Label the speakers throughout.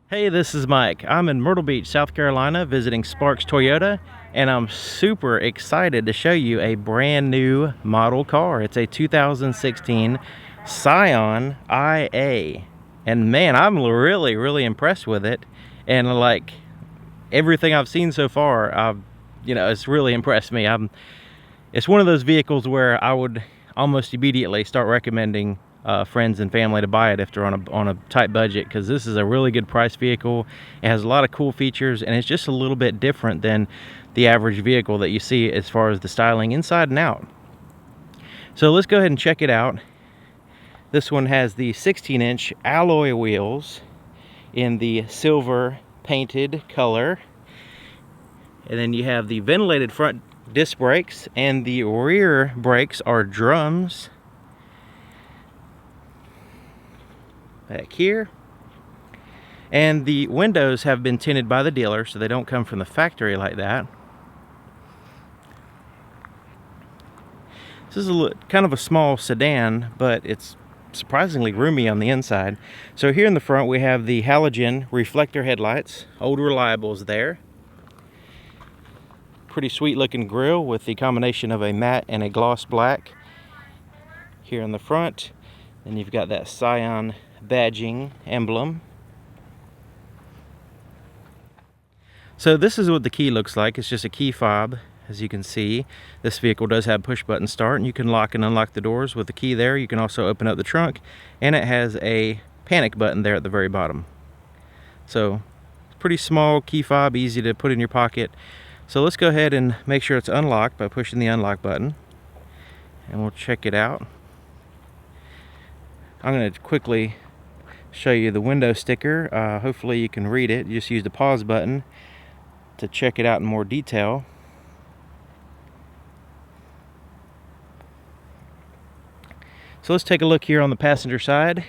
Speaker 1: Hey, this is Mike. I'm in Myrtle Beach, South Carolina, visiting Sparks Toyota, and I'm super excited to show you a brand new model car. It's a 2016 Scion IA, and man, I'm really impressed with it. And like everything I've seen so far, it's really impressed me. It's one of those vehicles where I would almost immediately start recommending friends and family to buy it if they're on a tight budget, because this is a really good price vehicle. It has a lot of cool features, and it's just a little bit different than the average vehicle that you see as far as the styling inside and out. So let's go ahead and check it out. This one has the 16-inch alloy wheels in the silver painted color, and then you have the ventilated front disc brakes, and the rear brakes are drums. Back here, and the windows have been tinted by the dealer, so they don't come from the factory like that. This is kind of a small sedan, but it's surprisingly roomy on the inside. So here in the front we have the halogen reflector headlights, old reliables there. Pretty sweet looking grille with the combination of a matte and a gloss black here in the front. And you've got that Scion badging emblem. So this is what the key looks like. It's just a key fob. As you can see, this vehicle does have push button start, and you can lock and unlock the doors with the key there. You can also open up the trunk, and it has a panic button there at the very bottom. So pretty small key fob, easy to put in your pocket. So let's go ahead and make sure it's unlocked by pushing the unlock button, and we'll check it out. I'm going to quickly show you the window sticker. Hopefully you can read it. You just use the pause button to check it out in more detail. So let's take a look here on the passenger side.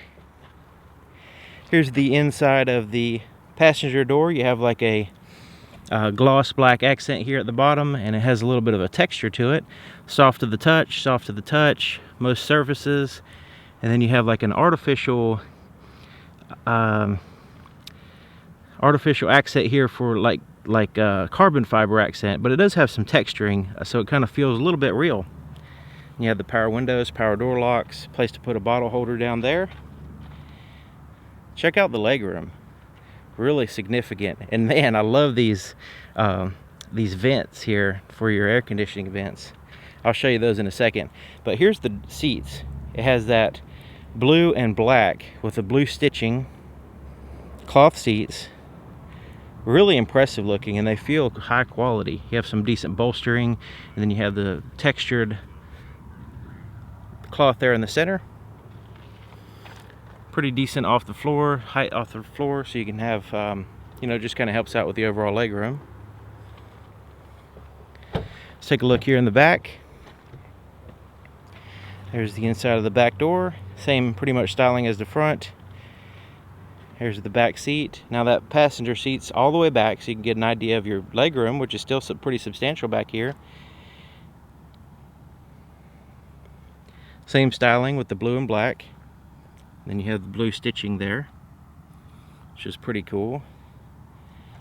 Speaker 1: Here's the inside of the passenger door. You have like a gloss black accent here at the bottom, and it has a little bit of a texture to it. Soft to the touch, most surfaces. And then you have like an artificial accent here for like carbon fiber accent, but it does have some texturing, so it kind of feels a little bit real. And you have the power windows, power door locks, place to put a bottle holder down there. Check out the legroom, really significant. And man, I love these vents here for your air conditioning vents. I'll show you those in a second. But here's the seats. It has that blue and black with the blue stitching cloth seats. Really impressive looking, and they feel high quality. You have some decent bolstering, and then you have the textured cloth there in the center. Pretty decent off the floor, height off the floor, so you can have just kind of helps out with the overall leg room. Let's take a look here in the back. There's the inside of the back door. Same pretty much styling as the front. Here's the back seat. Now that passenger seat's all the way back, so you can get an idea of your legroom, which is still pretty substantial back here. Same styling with the blue and black. Then you have the blue stitching there, which is pretty cool.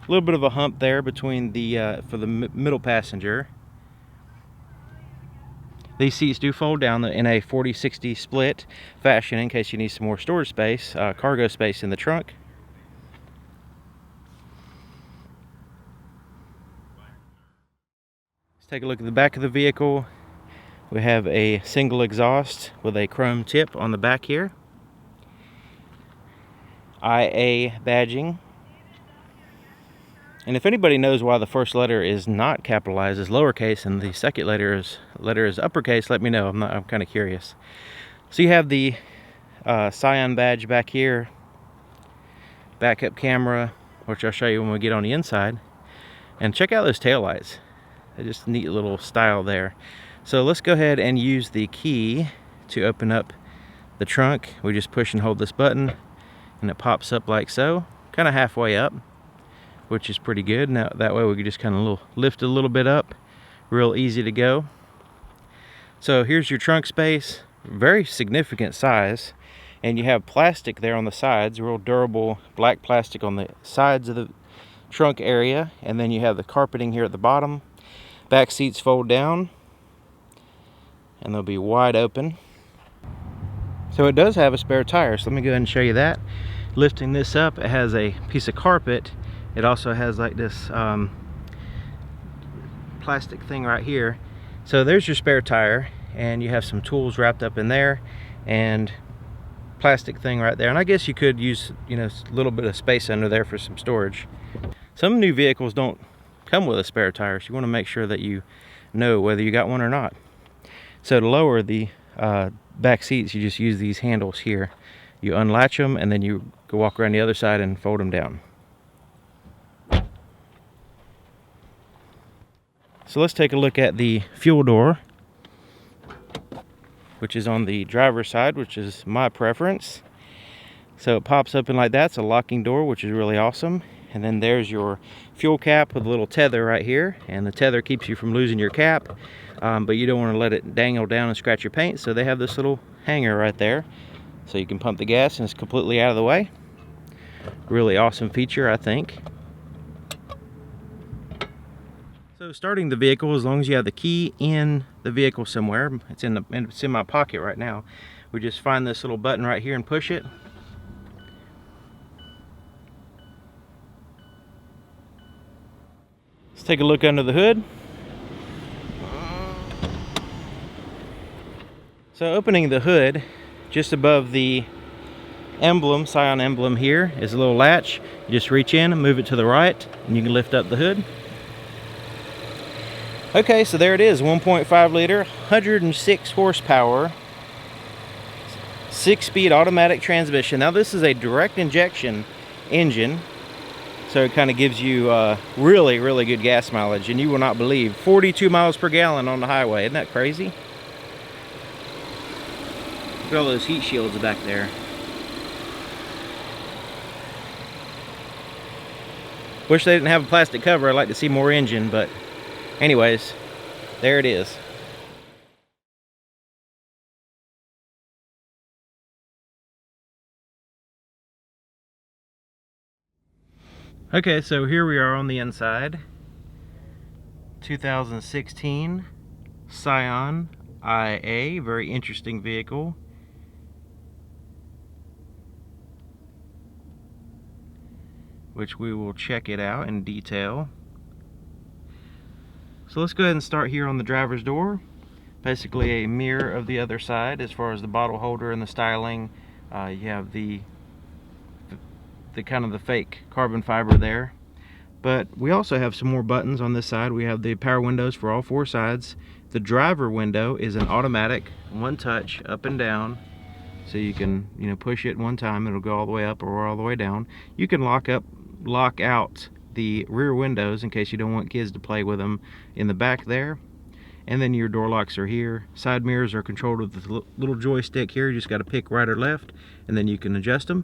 Speaker 1: A little bit of a hump there between the for the middle passenger. These seats do fold down in a 40-60 split fashion in case you need some more storage space, cargo space in the trunk. Let's take a look at the back of the vehicle. We have a single exhaust with a chrome tip on the back here. IA badging. And if anybody knows why the first letter is not capitalized, is lowercase, and the second letter is uppercase, let me know. I'm kind of curious. So you have the Scion badge back here, backup camera, which I'll show you when we get on the inside. And check out those taillights. They're just a neat little style there. So let's go ahead and use the key to open up the trunk. We just push and hold this button, and it pops up like so, kind of halfway up, which is pretty good. Now that way we can just kind of lift a little bit up, real easy to go. So here's your trunk space, very significant size. And you have plastic there on the sides, real durable black plastic on the sides of the trunk area, and then you have the carpeting here at the bottom. Back seats fold down and they'll be wide open. So it does have a spare tire, so let me go ahead and show you that. Lifting this up, it has a piece of carpet. It also has like this plastic thing right here. So there's your spare tire, and you have some tools wrapped up in there, and plastic thing right there. And I guess you could use, you know, a little bit of space under there for some storage. Some new vehicles don't come with a spare tire, so you want to make sure that you know whether you got one or not. So to lower the back seats, you just use these handles here. You unlatch them, and then you go walk around the other side and fold them down. So let's take a look at the fuel door, which is on the driver's side, which is my preference. So it pops open like that. It's a locking door, which is really awesome. And then there's your fuel cap with a little tether right here, and the tether keeps you from losing your cap, but you don't want to let it dangle down and scratch your paint, so they have this little hanger right there so you can pump the gas and it's completely out of the way. Really awesome feature, I think. So starting the vehicle, as long as you have the key in the vehicle somewhere, it's in my pocket right now, we just find this little button right here and push it. Let's take a look under the hood. So opening the hood, just above the emblem, Scion emblem here, is a little latch. You just reach in and move it to the right, and you can lift up the hood. Okay, so there it is, 1.5 liter, 106 horsepower, 6-speed automatic transmission. Now this is a direct injection engine, so it kind of gives you really, really good gas mileage, and you will not believe 42 miles per gallon on the highway. Isn't that crazy? Look at all those heat shields back there. Wish they didn't have a plastic cover. I'd like to see more engine, but anyways, there it is. Okay, so here we are on the inside. 2016 Scion IA, very interesting vehicle. Which we will check it out in detail. So let's go ahead and start here on the driver's door. Basically a mirror of the other side as far as the bottle holder and the styling. You have the kind of the fake carbon fiber there. But we also have some more buttons on this side. We have the power windows for all 4 sides. The driver window is an automatic, one touch, up and down. So you can, you know, push it one time, it'll go all the way up or all the way down. You can lock out the rear windows in case you don't want kids to play with them in the back there. And then your door locks are here. Side mirrors are controlled with the little joystick here. You just got to pick right or left, and then you can adjust them.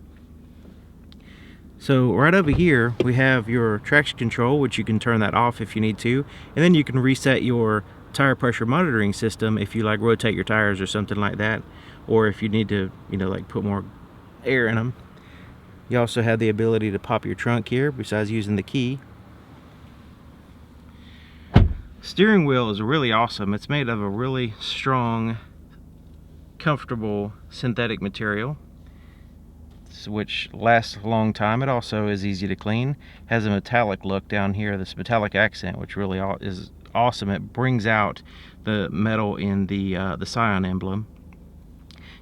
Speaker 1: So right over here we have your traction control, which you can turn that off if you need to, and then you can reset your tire pressure monitoring system if you like rotate your tires or something like that, or if you need to, you know, like put more air in them. You also have the ability to pop your trunk here besides using the key. Steering wheel is really awesome. It's made of a really strong, comfortable synthetic material, which lasts a long time. It also is easy to clean. Has a metallic look down here, this metallic accent, which really is awesome. It brings out the metal in the Scion emblem.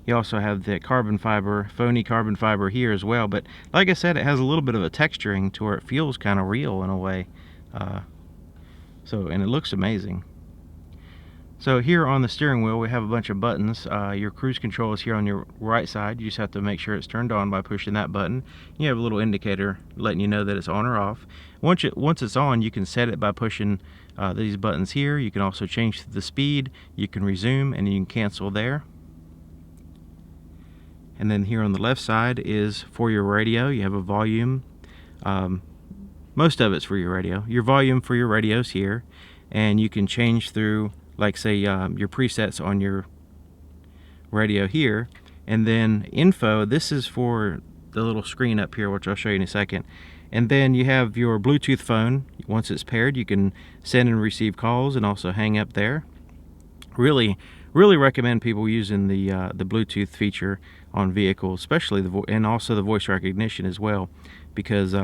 Speaker 1: You also have the carbon fiber, phony carbon fiber here as well, but like I said, it has a little bit of a texturing to where it feels kind of real in a way. And it looks amazing. So here on the steering wheel we have a bunch of buttons. Your cruise control is here on your right side. You just have to make sure it's turned on by pushing that button. You have a little indicator letting you know that it's on or off. Once it's on, you can set it by pushing these buttons here. You can also change the speed, you can resume, and you can cancel there. And then here on the left side is for your radio. You have a volume. Most of it's for your radio. Your volume for your radio's here, and you can change through, like say, your presets on your radio here, And then info, this is for the little screen up here, which I'll show you in a second. And then you have your Bluetooth phone. Once it's paired, you can send and receive calls and also hang up there. Really recommend people using the Bluetooth feature on vehicles, especially and also the voice recognition as well, because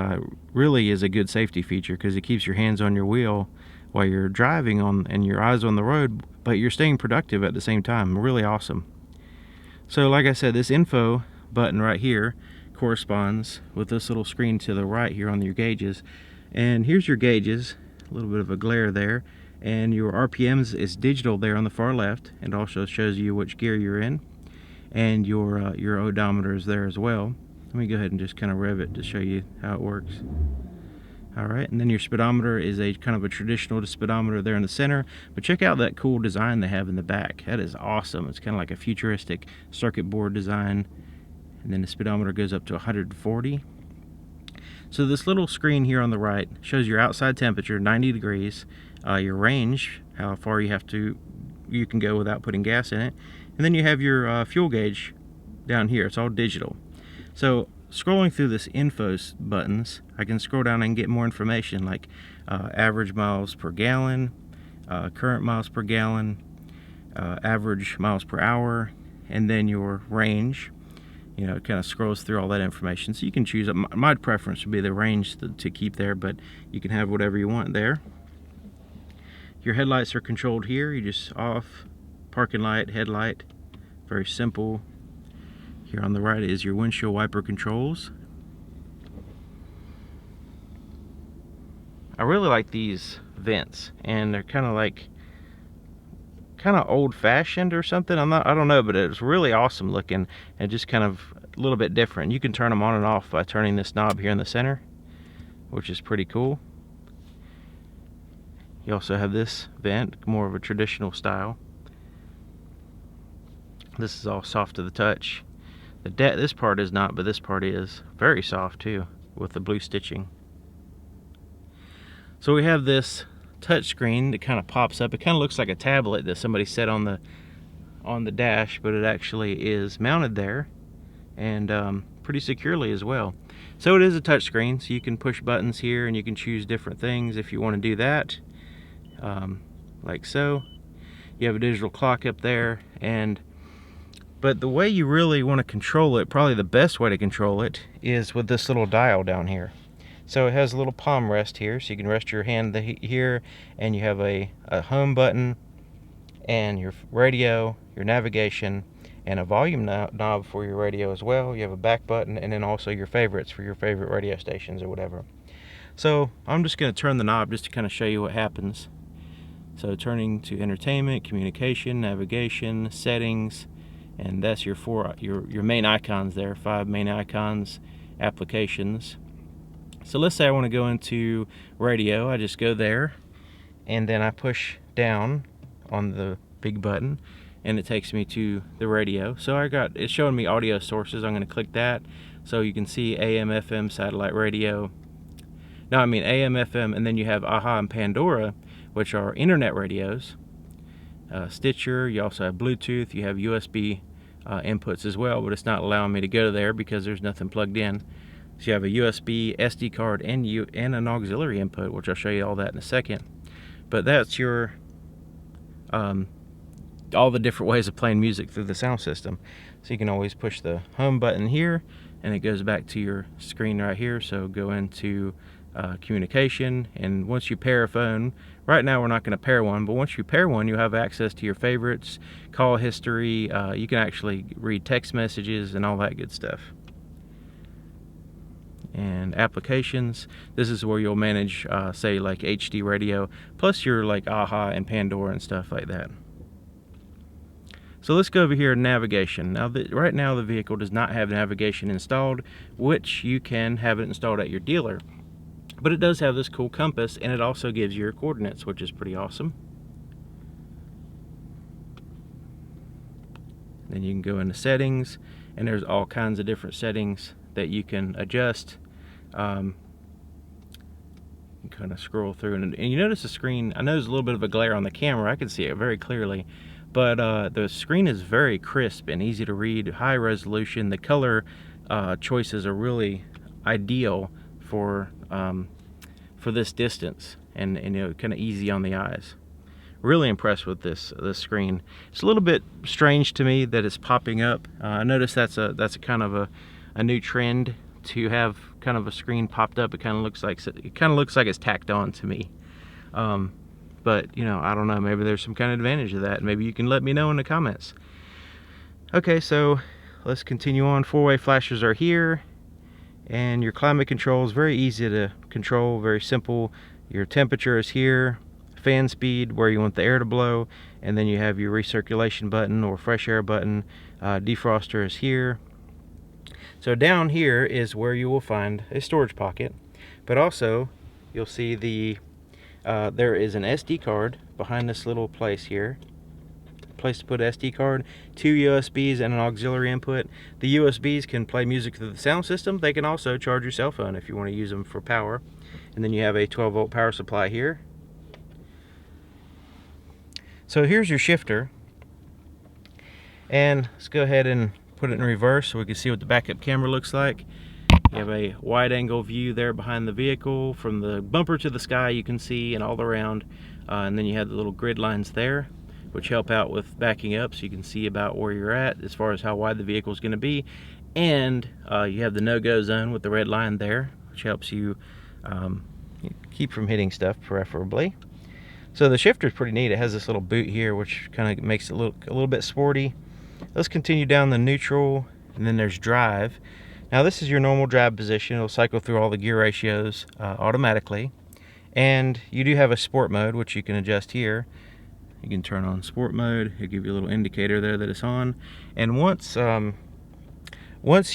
Speaker 1: really is a good safety feature, because it keeps your hands on your wheel while you're driving and your eyes on the road, but you're staying productive at the same time. Really awesome. So like I said, this info button right here corresponds with this little screen to the right here on your gauges. And here's your gauges, a little bit of a glare there, and your RPMs is digital there on the far left, and also shows you which gear you're in, and your odometer is there as well. Let me go ahead and just kind of rev it to show you how it works. Alright, and then your speedometer is a kind of a traditional speedometer there in the center, but check out that cool design they have in the back. That is awesome. It's kind of like a futuristic circuit board design, and then the speedometer goes up to 140. So this little screen here on the right shows your outside temperature, 90 degrees, your range, how far you can go without putting gas in it, and then you have your fuel gauge down here. It's all digital. So scrolling through this info buttons, I can scroll down and get more information, like average miles per gallon, current miles per gallon, average miles per hour, and then your range. You know, it kind of scrolls through all that information, so you can choose. My preference would be the range to keep there, but you can have whatever you want there. Your headlights are controlled here. You just off, parking light, headlight, very simple. Here on the right is your windshield wiper controls. I really like these vents, and they're kind of old-fashioned or something. I don't know, but it's really awesome looking and just kind of a little bit different. You can turn them on and off by turning this knob here in the center, which is pretty cool. You also have this vent, more of a traditional style. This is all soft to the touch. This part is not, but this part is very soft too, with the blue stitching. So we have this touch screen that kind of pops up. It kind of looks like a tablet that somebody set on the dash, but it actually is mounted there, and pretty securely as well. So it is a touch screen, so you can push buttons here and you can choose different things if you want to do that, like so. You have a digital clock up there, but the way you really want to control it, probably the best way to control it, is with this little dial down here. So it has a little palm rest here, so you can rest your hand here, and you have a home button, and your radio, your navigation, and a volume knob for your radio as well. You have a back button, and then also your favorites for your favorite radio stations or whatever. So I'm just going to turn the knob just to kind of show you what happens. So turning to entertainment, communication, navigation, settings, and that's your main icons there, 5 main icons, applications. So let's say I want to go into radio. I just go there, and then I push down on the big button, and it takes me to the radio. So it's showing me audio sources. I'm going to click that, so you can see AM, FM, satellite radio. No, I mean AM, FM, and then you have AHA and Pandora, which are internet radios. Stitcher, you also have Bluetooth, you have USB inputs as well, but it's not allowing me to go there because there's nothing plugged in. So you have a USB, SD card, and an auxiliary input, which I'll show you all that in a second. But that's your all the different ways of playing music through the sound system. So you can always push the home button here, and it goes back to your screen right here. So go into communication, and once you pair a phone, right now we're not going to pair one, but once you pair one, you'll have access to your favorites, call history, you can actually read text messages and all that good stuff. And applications, this is where you'll manage say like HD radio, plus your like AHA and Pandora and stuff like that. So let's go over here to navigation. Now right now the vehicle does not have navigation installed, which you can have it installed at your dealer. But it does have this cool compass, and it also gives you your coordinates, which is pretty awesome. Then you can go into settings, and there's all kinds of different settings that you can adjust. You kind of scroll through, and you notice the screen. I know there's a little bit of a glare on the camera. I can see it very clearly, but the screen is very crisp and easy to read, high resolution. The color choices are really ideal for this distance, and you know, kind of easy on the eyes. Really impressed with this screen. It's a little bit strange to me that it's popping up. I noticed that's a kind of a new trend to have kind of a screen popped up. It kind of looks like it's tacked on to me. But you know, I don't know, maybe there's some kind of advantage of that. Maybe you can let me know in the comments. Okay, so let's continue on. Four-way flashers are here, and your climate control is very easy to control, very simple. Your temperature is here, fan speed, where you want the air to blow, and then you have your recirculation button or fresh air button. Defroster is here. So down here is where you will find a storage pocket, but also you'll see there is an SD card behind this little place here. Place to put an SD card, 2 USBs and an auxiliary input. The USBs can play music through the sound system. They can also charge your cell phone if you want to use them for power. And then you have a 12-volt power supply here. So here's your shifter. And let's go ahead and put it in reverse so we can see what the backup camera looks like. You have a wide angle view there behind the vehicle. From the bumper to the sky you can see, and all around. And then you have the little grid lines there, which help out with backing up, so you can see about where you're at as far as how wide the vehicle is going to be. And you have the no-go zone with the red line there, which helps you keep from hitting stuff, preferably. So the shifter is pretty neat. It has this little boot here, which kind of makes it look a little bit sporty. Let's continue down the neutral, and then there's drive. Now this is your normal drive position. It'll cycle through all the gear ratios automatically. And you do have a sport mode, which you can adjust here. You can turn on sport mode. It'll give you a little indicator there that it's on. And once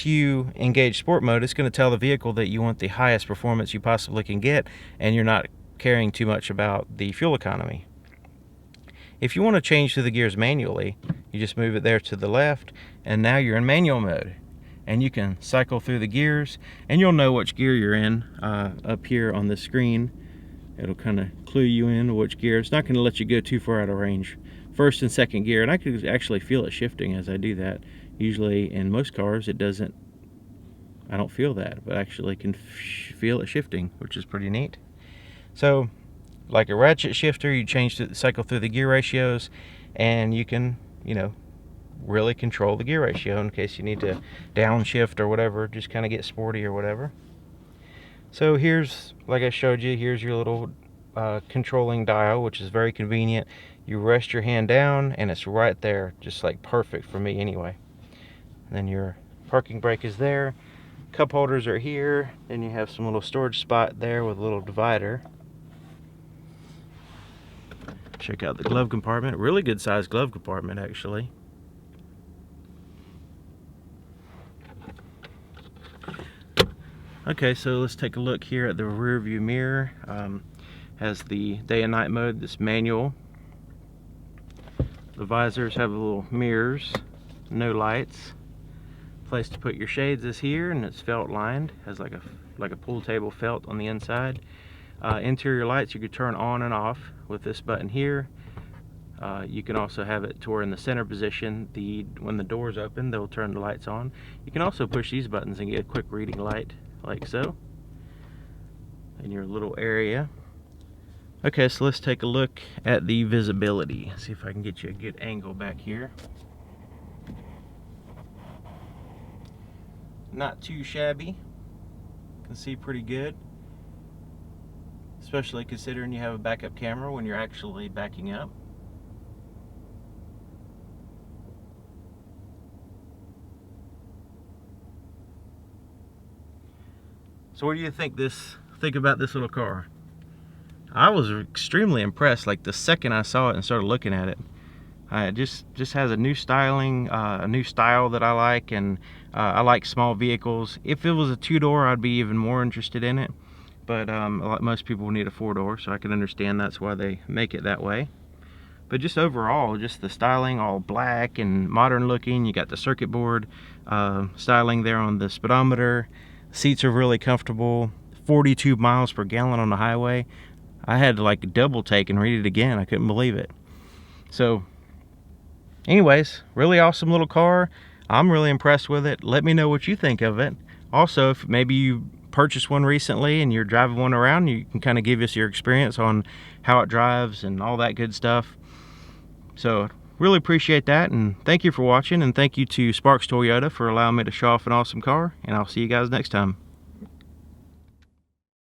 Speaker 1: you engage sport mode, it's going to tell the vehicle that you want the highest performance you possibly can get, and you're not caring too much about the fuel economy. If you want to change to the gears manually, you just move it there to the left, and now you're in manual mode. And you can cycle through the gears, and you'll know which gear you're in up here on the screen. It'll kind of clue you in which gear. It's not going to let you go too far out of range. First and second gear, and I could actually feel it shifting as I do that. Usually in most cars it doesn't, I don't feel that, but actually can feel it shifting, which is pretty neat. So like a ratchet shifter, you change to cycle through the gear ratios, and you can, you know, really control the gear ratio in case you need to downshift or whatever, just kind of get sporty or whatever. So here's, like I showed you, here's your little controlling dial, which is very convenient. You rest your hand down and it's right there, just like perfect for me anyway. And then your parking brake is there. Cup holders are here. Then you have some little storage spot there with a little divider. Check out the glove compartment. Really good sized glove compartment, actually. Okay, so let's take a look here at the rear view mirror. Has the day and night mode, this manual. The visors have little mirrors, no lights. Place to put your shades is here, and it's felt lined. Has like a pool table felt on the inside. Interior lights you could turn on and off with this button here. You can also have it to where in the center position, when the doors open, they'll turn the lights on. You can also push these buttons and get a quick reading light, like so, in your little area. Okay, so let's take a look at the visibility. See if I can get you a good angle back here. Not too shabby. Can see pretty good, especially considering you have a backup camera when you're actually backing up. So what do you think about this little car? I was extremely impressed. Like the second I saw it and started looking at it, it just has a new styling, a new style that I like, and I like small vehicles. If it was a two-door, I'd be even more interested in it. But most people need a four-door, so I can understand that's why they make it that way. But just overall, just the styling, all black and modern looking. You got the circuit board styling there on the speedometer. Seats are really comfortable. 42 miles per gallon on the highway. I had to like double take and read it again. I couldn't believe it. So Anyways, really awesome little car. I'm really impressed with it. Let me know what you think of it. Also, if maybe you purchased one recently and you're driving one around, you can kind of give us your experience on how it drives and all that good stuff. So really appreciate that, and thank you for watching, and thank you to Sparks Toyota for allowing me to show off an awesome car, and I'll see you guys next time.